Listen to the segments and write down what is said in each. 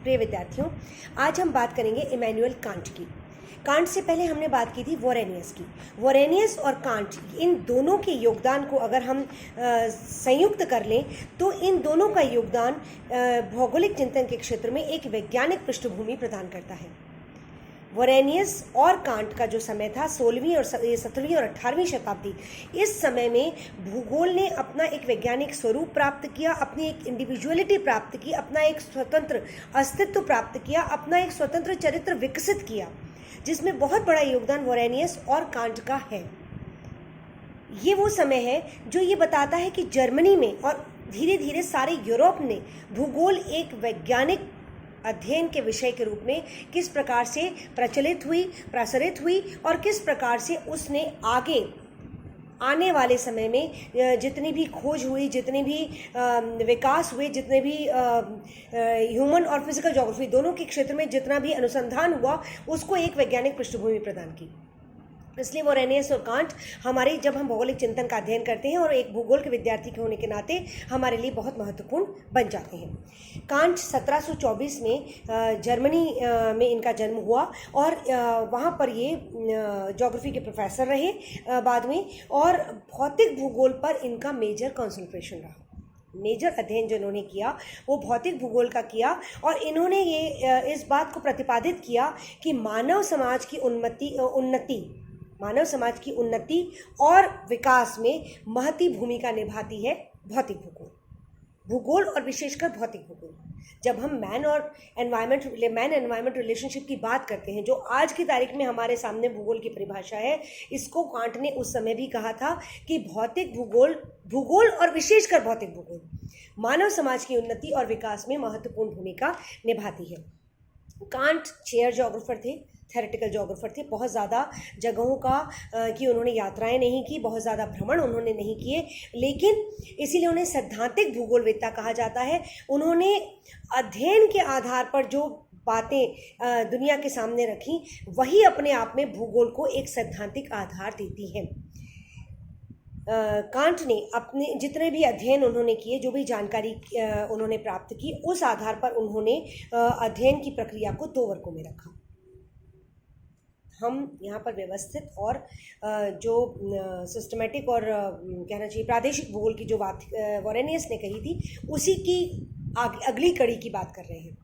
प्रिय विद्यार्थियों, आज हम बात करेंगे इमैनुअल कांट की। कांट से पहले हमने बात की थी वोरेनियस की। वोरेनियस और कांट, इन दोनों के योगदान को अगर हम संयुक्त कर लें तो इन दोनों का योगदान भौगोलिक चिंतन के क्षेत्र में एक वैज्ञानिक पृष्ठभूमि प्रदान करता है। वोरेनियस और कांट का जो समय था 16वीं और 17वीं और 18वीं शताब्दी, इस समय में भूगोल ने अपना एक वैज्ञानिक स्वरूप प्राप्त किया, अपनी एक इंडिविजुअलिटी प्राप्त की, अपना एक स्वतंत्र अस्तित्व प्राप्त किया, अपना एक स्वतंत्र चरित्र विकसित किया, जिसमें बहुत बड़ा योगदान वोरेनियस और कांट का है। ये वो समय है जो ये बताता है कि जर्मनी में और धीरे धीरे सारे यूरोप ने भूगोल एक वैज्ञानिक अध्ययन के विषय के रूप में किस प्रकार से प्रसारित हुई और किस प्रकार से उसने आगे आने वाले समय में जितनी भी खोज हुई, जितने भी विकास हुए, जितने भी ह्यूमन और फिजिकल ज्योग्राफी दोनों के क्षेत्र में जितना भी अनुसंधान हुआ, उसको एक वैज्ञानिक पृष्ठभूमि प्रदान की। इसलिए वोरेनियस और कांट हमारे, जब हम भौगोलिक चिंतन का अध्ययन करते हैं और एक भूगोल के विद्यार्थी के होने के नाते हमारे लिए बहुत महत्वपूर्ण बन जाते हैं। कांट 1724 में जर्मनी में इनका जन्म हुआ और वहाँ पर ये ज्योग्राफी के प्रोफेसर रहे बाद में, और भौतिक भूगोल पर इनका मेजर कंसंट्रेशन रहा। मेजर अध्ययन जो इन्होंने किया वो भौतिक भूगोल का किया, और इन्होंने ये इस बात को प्रतिपादित किया कि मानव समाज की उन्नति और विकास में महती भूमिका निभाती है भूगोल और विशेषकर भौतिक भूगोल। जब हम मैन एनवायरनमेंट रिलेशनशिप की बात करते हैं, जो आज की तारीख में हमारे सामने भूगोल की परिभाषा है, इसको कांट ने उस समय भी कहा था कि भूगोल और विशेषकर भौतिक भूगोल मानव समाज की उन्नति और विकास में महत्वपूर्ण भूमिका निभाती है। कांट चेयर ज्योग्राफर थे, थेरेटिकल ज्योग्राफर थे। बहुत ज़्यादा जगहों की उन्होंने यात्राएं नहीं की, बहुत ज़्यादा भ्रमण उन्होंने नहीं किए, लेकिन इसीलिए उन्हें सैद्धांतिक भूगोलवेत्ता कहा जाता है। उन्होंने अध्ययन के आधार पर जो बातें दुनिया के सामने रखी, वही अपने आप में भूगोल को एक सैद्धांतिक आधार देती हैं। कांट ने अपने जितने भी अध्ययन उन्होंने किए, जो भी जानकारी उन्होंने प्राप्त की, उस आधार पर उन्होंने अध्ययन की प्रक्रिया को 2 वर्गों में रखा। हम यहाँ पर व्यवस्थित और जो सिस्टमेटिक और कहना चाहिए प्रादेशिक भूगोल की जो बात वोरेनियस ने कही थी, उसी की अगली कड़ी की बात कर रहे हैं।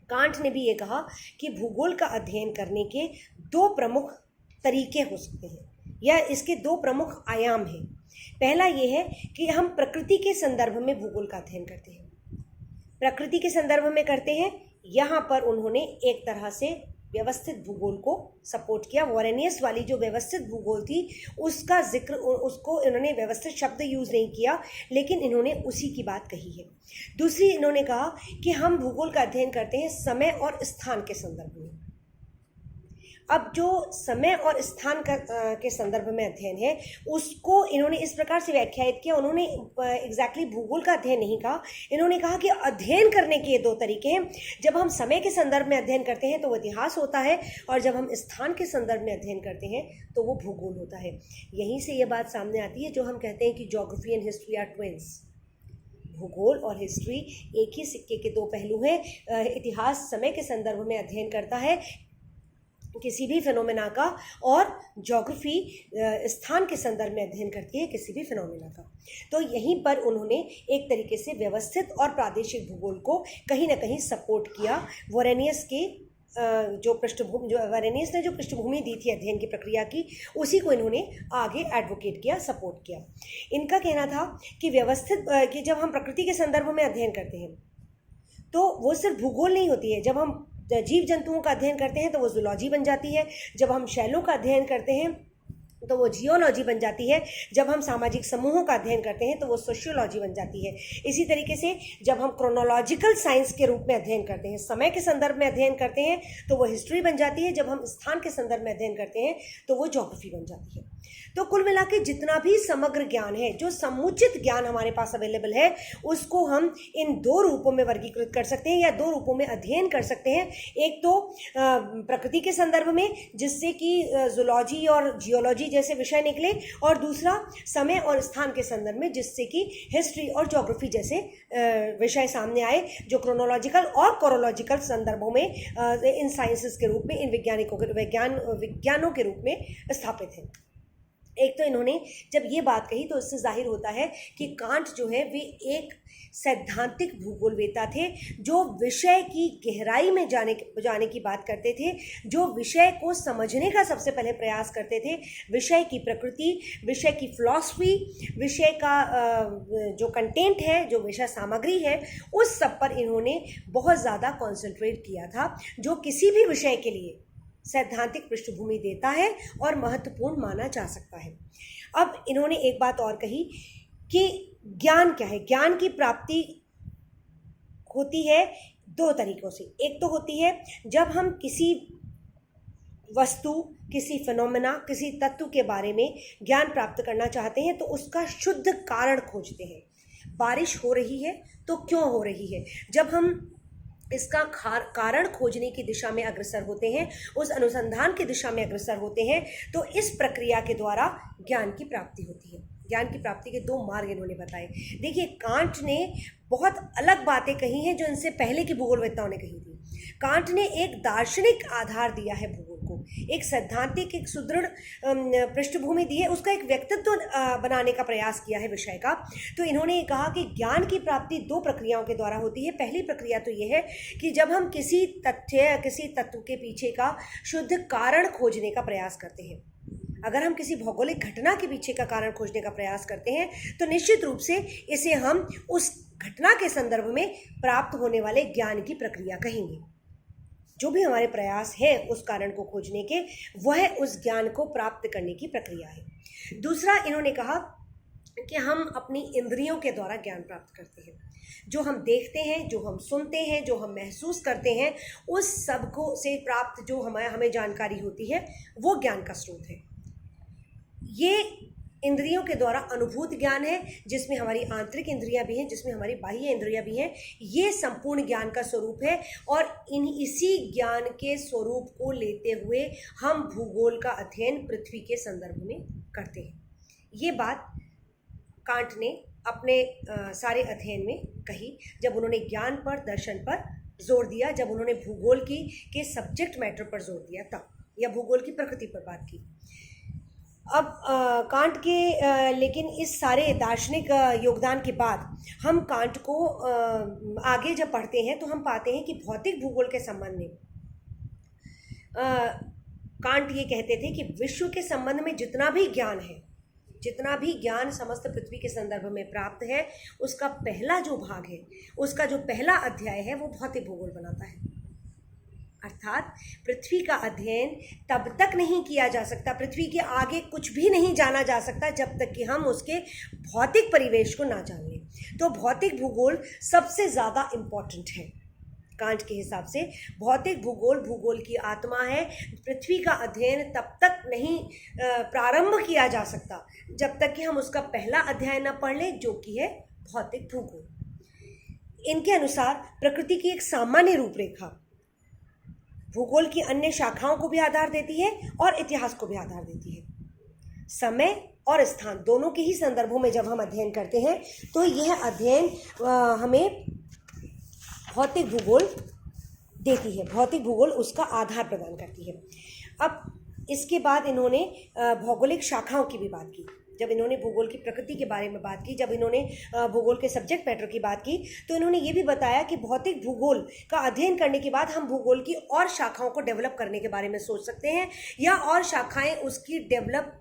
कांट ने भी ये कहा कि भूगोल का अध्ययन करने के 2 प्रमुख तरीके हो सकते हैं, या इसके 2 प्रमुख आयाम हैं। पहला ये है कि हम प्रकृति के संदर्भ में भूगोल का अध्ययन करते हैं, प्रकृति के संदर्भ में करते हैं। यहाँ पर उन्होंने एक तरह से व्यवस्थित भूगोल को सपोर्ट किया। वोरेनियस वाली जो व्यवस्थित भूगोल थी, उसको इन्होंने व्यवस्थित शब्द यूज़ नहीं किया, लेकिन इन्होंने उसी की बात कही है। दूसरी, इन्होंने कहा कि हम भूगोल का अध्ययन करते हैं समय और स्थान के संदर्भ में। अब जो समय और स्थान के संदर्भ में अध्ययन है, उसको इन्होंने इस प्रकार से व्याख्यायित किया। उन्होंने एग्जैक्टली भूगोल का अध्ययन नहीं कहा, इन्होंने कहा कि अध्ययन करने के ये 2 तरीके हैं। जब हम समय के संदर्भ में अध्ययन करते हैं तो वो इतिहास होता है, और जब हम स्थान के संदर्भ में अध्ययन करते हैं तो वो भूगोल होता है। यहीं से ये बात सामने आती है जो हम कहते हैं कि geography and history are twins. भूगोल और हिस्ट्री एक ही सिक्के के 2 पहलू हैं। इतिहास समय के संदर्भ में अध्ययन करता है किसी भी फिनोमेना का, और ज्योग्राफी स्थान के संदर्भ में अध्ययन करती है किसी भी फिनोमेना का। तो यहीं पर उन्होंने एक तरीके से व्यवस्थित और प्रादेशिक भूगोल को कहीं ना कहीं सपोर्ट किया। वोरेनियस ने जो पृष्ठभूमि दी थी अध्ययन की प्रक्रिया की, उसी को इन्होंने आगे एडवोकेट किया, सपोर्ट किया। इनका कहना था कि जब हम प्रकृति के संदर्भ में अध्ययन करते हैं तो वो सिर्फ भूगोल नहीं होती है। जब हम जीव जंतुओं का अध्ययन करते हैं तो वो जूलॉजी बन जाती है। जब हम शैलों का अध्ययन करते हैं तो वो जियोलॉजी बन जाती है। जब हम सामाजिक समूहों का अध्ययन करते हैं तो वो सोशियोलॉजी बन जाती है। इसी तरीके से जब हम क्रोनोलॉजिकल साइंस के रूप में अध्ययन करते हैं, समय के संदर्भ में अध्ययन करते हैं, तो वो हिस्ट्री बन जाती है। जब हम स्थान के संदर्भ में अध्ययन करते हैं तो वो ज्योग्राफी बन जाती है। तो कुल मिला के जितना भी समग्र ज्ञान है, जो समुचित ज्ञान हमारे पास अवेलेबल है, उसको हम इन दो रूपों में वर्गीकृत कर सकते हैं या दो रूपों में अध्ययन कर सकते हैं। एक तो प्रकृति के संदर्भ में, जिससे कि जूलॉजी और जियोलॉजी जैसे विषय निकले, और दूसरा समय और स्थान के संदर्भ में, जिससे कि हिस्ट्री और ज्योग्राफी जैसे विषय सामने आए, जो क्रोनोलॉजिकल और कोरोलॉजिकल संदर्भों में इन साइंसेस के रूप में, इन विज्ञानों के रूप में स्थापित हैं। एक तो इन्होंने जब ये बात कही तो इससे जाहिर होता है कि कांट जो है वे एक सैद्धांतिक भूगोलवेता थे, जो विषय की गहराई में जाने की बात करते थे, जो विषय को समझने का सबसे पहले प्रयास करते थे, विषय की प्रकृति, विषय की फिलॉसफी, विषय का जो कंटेंट है, जो विषय सामग्री है, उस सब पर इन्होंने बहुत ज़्यादा कॉन्सेंट्रेट किया था, जो किसी भी विषय के लिए सैद्धांतिक पृष्ठभूमि देता है और महत्वपूर्ण माना जा सकता है। अब इन्होंने एक बात और कही कि ज्ञान क्या है। ज्ञान की प्राप्ति होती है दो तरीकों से। एक तो होती है जब हम किसी वस्तु, किसी फिनोमेना, किसी तत्व के बारे में ज्ञान प्राप्त करना चाहते हैं तो उसका शुद्ध कारण खोजते हैं। बारिश हो रही है तो क्यों हो रही है? जब हम इसका कारण खोजने की दिशा में अग्रसर होते हैं, उस अनुसंधान की दिशा में अग्रसर होते हैं, तो इस प्रक्रिया के द्वारा ज्ञान की प्राप्ति होती है। ज्ञान की प्राप्ति के दो मार्ग इन्होंने बताए। देखिए, कांट ने बहुत अलग बातें कही हैं जो इनसे पहले की भूगोलवेत्ताओं ने कही थी। कांट ने एक दार्शनिक आधार दिया है भूगोल को, एक सैद्धांतिक, एक सुदृढ़ पृष्ठभूमि दी है, उसका एक व्यक्तित्व बनाने का प्रयास किया है विषय का। तो इन्होंने कहा कि ज्ञान की प्राप्ति दो प्रक्रियाओं के द्वारा होती है। पहली प्रक्रिया तो ये है कि जब हम किसी तथ्य, किसी तत्व के पीछे का शुद्ध कारण खोजने का प्रयास करते हैं। अगर हम किसी भौगोलिक घटना के पीछे का कारण खोजने का प्रयास करते हैं तो निश्चित रूप से इसे हम उस घटना के संदर्भ में प्राप्त होने वाले ज्ञान की प्रक्रिया कहेंगे। जो भी हमारे प्रयास है उस कारण को खोजने के, वह उस ज्ञान को प्राप्त करने की प्रक्रिया है। दूसरा, इन्होंने कहा कि हम अपनी इंद्रियों के द्वारा ज्ञान प्राप्त करते हैं। जो हम देखते हैं, जो हम सुनते हैं, जो हम महसूस करते हैं, उस सब को से प्राप्त जो हमें जानकारी होती है, वो ज्ञान का स्रोत है। ये इंद्रियों के द्वारा अनुभूत ज्ञान है, जिसमें हमारी आंतरिक इंद्रियां भी हैं, जिसमें हमारी बाह्य इंद्रियां भी हैं। ये संपूर्ण ज्ञान का स्वरूप है और इसी ज्ञान के स्वरूप को लेते हुए हम भूगोल का अध्ययन पृथ्वी के संदर्भ में करते हैं। ये बात कांट ने अपने सारे अध्ययन में कही, जब उन्होंने ज्ञान पर, दर्शन पर जोर दिया, जब उन्होंने भूगोल के सब्जेक्ट मैटर पर जोर दिया तब, या भूगोल की प्रकृति पर बात की। अब कांट के लेकिन इस सारे दार्शनिक योगदान के बाद हम कांट को आगे जब पढ़ते हैं तो हम पाते हैं कि भौतिक भूगोल के संबंध में कांट ये कहते थे कि विश्व के संबंध में जितना भी ज्ञान है, जितना भी ज्ञान समस्त पृथ्वी के संदर्भ में प्राप्त है, उसका पहला जो भाग है, उसका जो पहला अध्याय है, वो भौतिक भूगोल बनाता है। अर्थात पृथ्वी का अध्ययन तब तक नहीं किया जा सकता, पृथ्वी के आगे कुछ भी नहीं जाना जा सकता जब तक कि हम उसके भौतिक परिवेश को ना जान लें। तो भौतिक भूगोल सबसे ज़्यादा इम्पॉर्टेंट है कांट के हिसाब से। भौतिक भूगोल भूगोल की आत्मा है। पृथ्वी का अध्ययन तब तक नहीं प्रारंभ किया जा सकता जब तक कि हम उसका पहला अध्याय न पढ़ लें, जो कि है भौतिक भूगोल। इनके अनुसार प्रकृति की एक सामान्य रूपरेखा भूगोल की अन्य शाखाओं को भी आधार देती है और इतिहास को भी आधार देती है। समय और स्थान दोनों के ही संदर्भों में जब हम अध्ययन करते हैं तो यह अध्ययन हमें भौतिक भूगोल देती है, भौतिक भूगोल उसका आधार प्रदान करती है। अब इसके बाद इन्होंने भौगोलिक शाखाओं की भी बात की। जब इन्होंने भूगोल की प्रकृति के बारे में बात की, जब इन्होंने भूगोल के सब्जेक्ट मैटर की बात की, तो इन्होंने ये भी बताया कि भौतिक भूगोल का अध्ययन करने के बाद हम भूगोल की और शाखाओं को डेवलप करने के बारे में सोच सकते हैं, या और शाखाएं उसकी डेवलप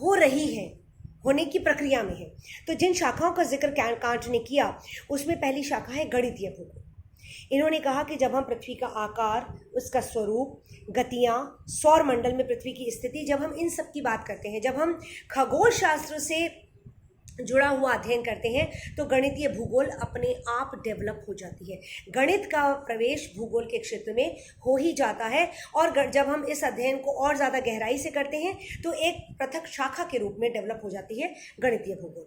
हो रही हैं, होने की प्रक्रिया में है। तो जिन शाखाओं का जिक्र कांट ने किया उसमें पहली शाखा है गणितीय भूगोल। इन्होंने कहा कि जब हम पृथ्वी का आकार, उसका स्वरूप, गतियाँ, सौर मंडल में पृथ्वी की स्थिति, जब हम इन सब की बात करते हैं, जब हम खगोल शास्त्र से जुड़ा हुआ अध्ययन करते हैं तो गणितीय भूगोल अपने आप डेवलप हो जाती है। गणित का प्रवेश भूगोल के क्षेत्र में हो ही जाता है और जब हम इस अध्ययन को और ज़्यादा गहराई से करते हैं तो एक पृथक शाखा के रूप में डेवलप हो जाती है गणितीय भूगोल।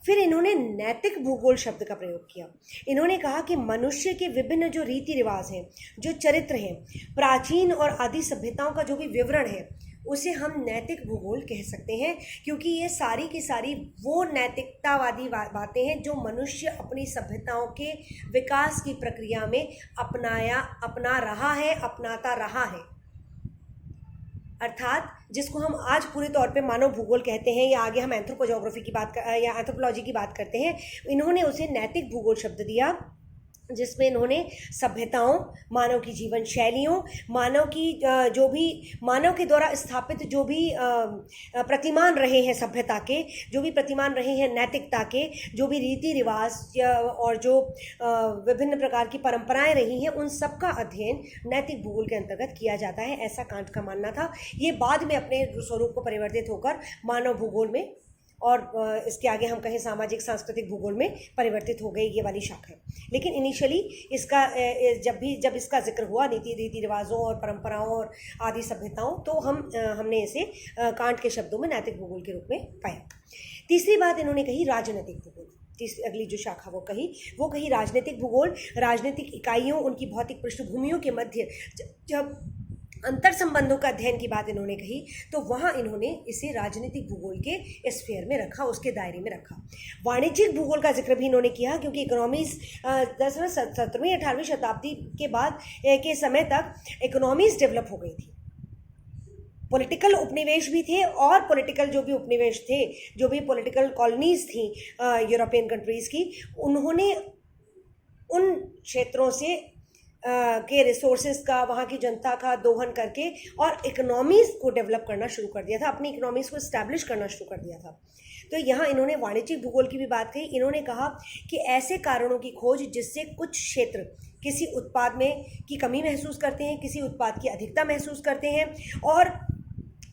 फिर इन्होंने नैतिक भूगोल शब्द का प्रयोग किया। इन्होंने कहा कि मनुष्य के विभिन्न जो रीति रिवाज हैं, जो चरित्र हैं, प्राचीन और आदि सभ्यताओं का जो भी विवरण है, उसे हम नैतिक भूगोल कह सकते हैं, क्योंकि ये सारी की सारी वो नैतिकतावादी बातें हैं जो मनुष्य अपनी सभ्यताओं के विकास की प्रक्रिया में अपनाता रहा है। अर्थात जिसको हम आज पूरे तौर पे मानव भूगोल कहते हैं या आगे हम एंथ्रोपोलॉजी की बात करते हैं, इन्होंने उसे नैतिक भूगोल शब्द दिया, जिसमें इन्होंने सभ्यताओं, मानव की जीवन शैलियों, मानव के द्वारा स्थापित जो भी प्रतिमान रहे हैं सभ्यता के, जो भी प्रतिमान रहे हैं नैतिकता के, जो भी रीति रिवाज और जो विभिन्न प्रकार की परंपराएं रही हैं, उन सब का अध्ययन नैतिक भूगोल के अंतर्गत किया जाता है, ऐसा कांट का मानना था। ये बाद में अपने स्वरूप को परिवर्तित होकर मानव भूगोल में और इसके आगे हम कहें सामाजिक सांस्कृतिक भूगोल में परिवर्तित हो गई ये वाली शाखा। लेकिन इनिशियली इसका जब इसका जिक्र हुआ रीति रिवाजों और परंपराओं और आदि सभ्यताओं, तो हमने इसे कांट के शब्दों में नैतिक भूगोल के रूप में पाया। तीसरी बात इन्होंने कही राजनीतिक भूगोल। अगली जो शाखा वो कही राजनीतिक भूगोल। राजनीतिक इकाइयों, उनकी भौतिक पृष्ठभूमियों के मध्य जब अंतर संबंधों का अध्ययन की बात इन्होंने कही, तो वहाँ इन्होंने इसे राजनीतिक भूगोल के स्फीयर में रखा, उसके दायरे में रखा। वाणिज्यिक भूगोल का जिक्र भी इन्होंने किया, क्योंकि इकोनॉमीज 17वीं 18वीं शताब्दी के बाद के समय तक इकोनॉमीज डेवलप हो गई थी। पॉलिटिकल उपनिवेश भी थे और पॉलिटिकल जो भी उपनिवेश थे, जो भी पॉलिटिकल कॉलोनीज थी यूरोपियन कंट्रीज़ की, उन्होंने उन क्षेत्रों से के रिसोर्सेज का, वहाँ की जनता का दोहन करके और इकोनॉमीज़ को डेवलप करना शुरू कर दिया था, अपनी इकोनॉमीज़ को इस्टेब्लिश करना शुरू कर दिया था। तो यहाँ इन्होंने वाणिज्यिक भूगोल की भी बात कही। इन्होंने कहा कि ऐसे कारणों की खोज जिससे कुछ क्षेत्र किसी उत्पाद में की कमी महसूस करते हैं, किसी उत्पाद की अधिकता महसूस करते हैं, और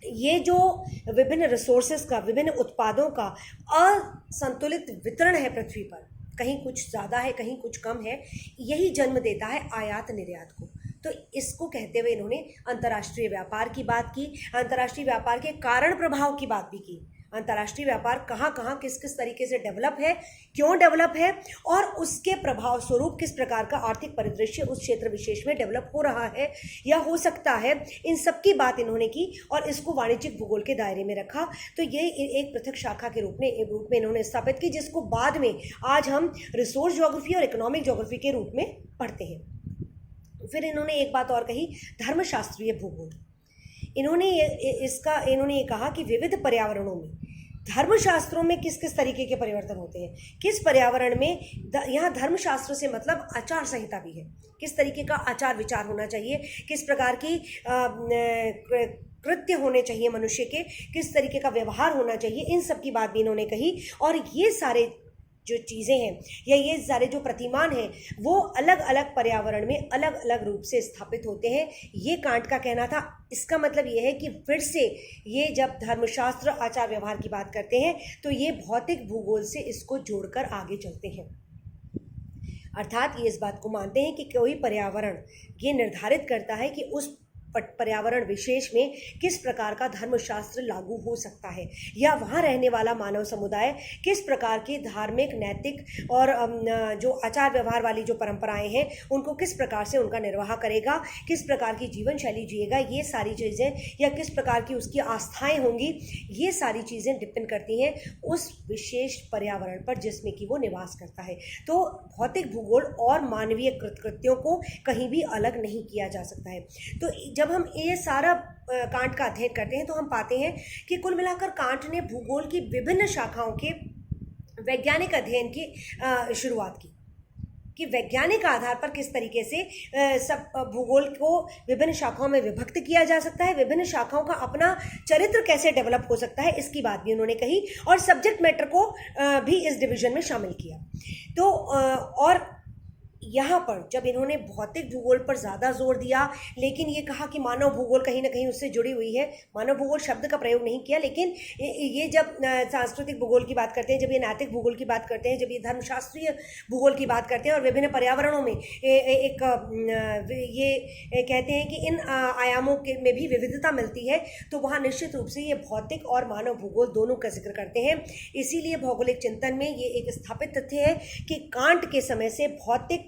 ये जो विभिन्न रिसोर्सेज का, विभिन्न उत्पादों का असंतुलित वितरण है पृथ्वी पर, कहीं कुछ ज़्यादा है, कहीं कुछ कम है, यही जन्म देता है आयात निर्यात को। तो इसको कहते हुए इन्होंने अंतर्राष्ट्रीय व्यापार की बात की, अंतर्राष्ट्रीय व्यापार के कारण प्रभाव की बात भी की। अंतर्राष्ट्रीय व्यापार कहाँ कहाँ किस किस तरीके से डेवलप है, क्यों डेवलप है, और उसके प्रभाव स्वरूप किस प्रकार का आर्थिक परिदृश्य उस क्षेत्र विशेष में डेवलप हो रहा है या हो सकता है, इन सब की बात इन्होंने की और इसको वाणिज्यिक भूगोल के दायरे में रखा। तो ये एक पृथक शाखा के रूप में इन्होंने स्थापित की, जिसको बाद में आज हम रिसोर्स ज्योग्राफी और इकोनॉमिक ज्योग्राफी के रूप में पढ़ते हैं। फिर इन्होंने एक बात और कही, धर्मशास्त्रीय भूगोल। इन्होंने ये कहा कि विविध पर्यावरणों में, धर्मशास्त्रों में किस किस तरीके के परिवर्तन होते हैं, किस पर्यावरण में, यहाँ धर्मशास्त्र से मतलब आचार संहिता भी है, किस तरीके का आचार विचार होना चाहिए, किस प्रकार की कृत्य होने चाहिए मनुष्य के, किस तरीके का व्यवहार होना चाहिए, इन सब की बात भी इन्होंने कही। और ये सारे जो चीज़ें हैं या ये सारे जो प्रतिमान हैं, वो अलग अलग पर्यावरण में अलग अलग रूप से स्थापित होते हैं, ये कांट का कहना था। इसका मतलब ये है कि फिर से ये जब धर्मशास्त्र आचार व्यवहार की बात करते हैं तो ये भौतिक भूगोल से इसको जोड़कर आगे चलते हैं। अर्थात ये इस बात को मानते हैं कि कोई पर्यावरण ये निर्धारित करता है कि उस पर्यावरण विशेष में किस प्रकार का धर्मशास्त्र लागू हो सकता है, या वहाँ रहने वाला मानव समुदाय किस प्रकार के धार्मिक, नैतिक और जो आचार व्यवहार वाली जो परंपराएं हैं उनको किस प्रकार से उनका निर्वाह करेगा, किस प्रकार की जीवन शैली जिएगा, ये सारी चीज़ें, या किस प्रकार की उसकी आस्थाएं होंगी, ये सारी चीज़ें डिपेंड करती हैं उस विशेष पर्यावरण पर जिसमें कि वो निवास करता है। तो भौतिक भूगोल और मानवीय कृत्यों को कहीं भी अलग नहीं किया जा सकता है। तो जब हम ये सारा कांट का अध्ययन करते हैं तो हम पाते हैं कि कुल मिलाकर कांट ने भूगोल की विभिन्न शाखाओं के वैज्ञानिक अध्ययन की शुरुआत की, कि वैज्ञानिक आधार पर किस तरीके से सब भूगोल को विभिन्न शाखाओं में विभक्त किया जा सकता है, विभिन्न शाखाओं का अपना चरित्र कैसे डेवलप हो सकता है, इसकी बात भी उन्होंने कही, और सब्जेक्ट मैटर को भी इस डिवीजन में शामिल किया। तो और यहाँ पर जब इन्होंने भौतिक भूगोल पर ज़्यादा जोर दिया, लेकिन ये कहा कि मानव भूगोल कहीं ना कहीं उससे जुड़ी हुई है, मानव भूगोल शब्द का प्रयोग नहीं किया, लेकिन ये जब सांस्कृतिक भूगोल की बात करते हैं, जब ये नैतिक भूगोल की बात करते हैं, जब ये धर्मशास्त्रीय भूगोल की बात करते हैं और विभिन्न पर्यावरणों में एक ये कहते हैं कि इन आयामों के में भी विविधता मिलती है, तो वहाँ निश्चित रूप से ये भौतिक और मानव भूगोल दोनों का जिक्र करते हैं। इसीलिए भौगोलिक चिंतन में ये एक स्थापित तथ्य है कि कांट के समय से भौतिक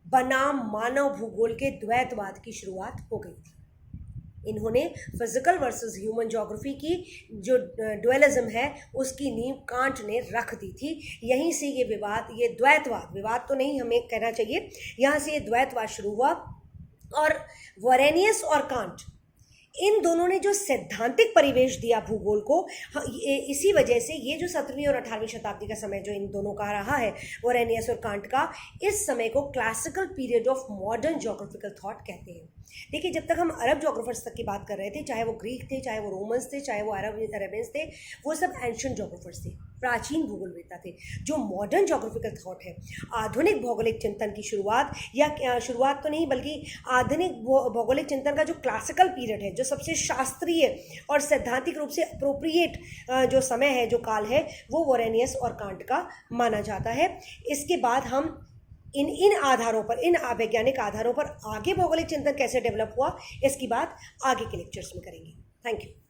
बनाम मानव भूगोल के द्वैतवाद की शुरुआत हो गई थी। इन्होंने फिजिकल वर्सेस ह्यूमन ज्योग्राफी की जो ड्वेलिज्म है उसकी नींव कांट ने रख दी थी। यहीं से ये विवाद तो नहीं हमें कहना चाहिए, यहाँ से ये द्वैतवाद शुरू हुआ। और वोरेनियस और कांट इन दोनों ने जो सैद्धांतिक परिवेश दिया भूगोल को, इसी वजह से ये जो 17वीं और 18वीं शताब्दी का समय जो इन दोनों का रहा है, वोरेनियस और कांट का, इस समय को classical period of modern geographical thought कहते हैं। देखिए, जब तक हम अरब ज्योग्राफर्स तक की बात कर रहे थे, चाहे वो ग्रीक थे, चाहे वो रोमन्स थे, चाहे वो अरेबियंस थे, वो सब एंशिएंट ज्योग्राफर्स थे, प्राचीन भूगोलवेत्ता थे। जो मॉडर्न ज्योग्राफिकल थॉट है, आधुनिक भौगोलिक चिंतन की शुरुआत, या शुरुआत तो नहीं बल्कि आधुनिक भौगोलिक चिंतन का जो क्लासिकल पीरियड है, जो सबसे शास्त्रीय और सैद्धांतिक रूप से अप्रोप्रिएट जो समय है, जो काल है, वो वोरेनियस और कांट का माना जाता है। इसके बाद हम इन आधारों पर, इन वैज्ञानिक आधारों पर आगे भौगोलिक चिंतन कैसे डेवलप हुआ, इसकी बात आगे के लेक्चर्स में करेंगे। Thank you.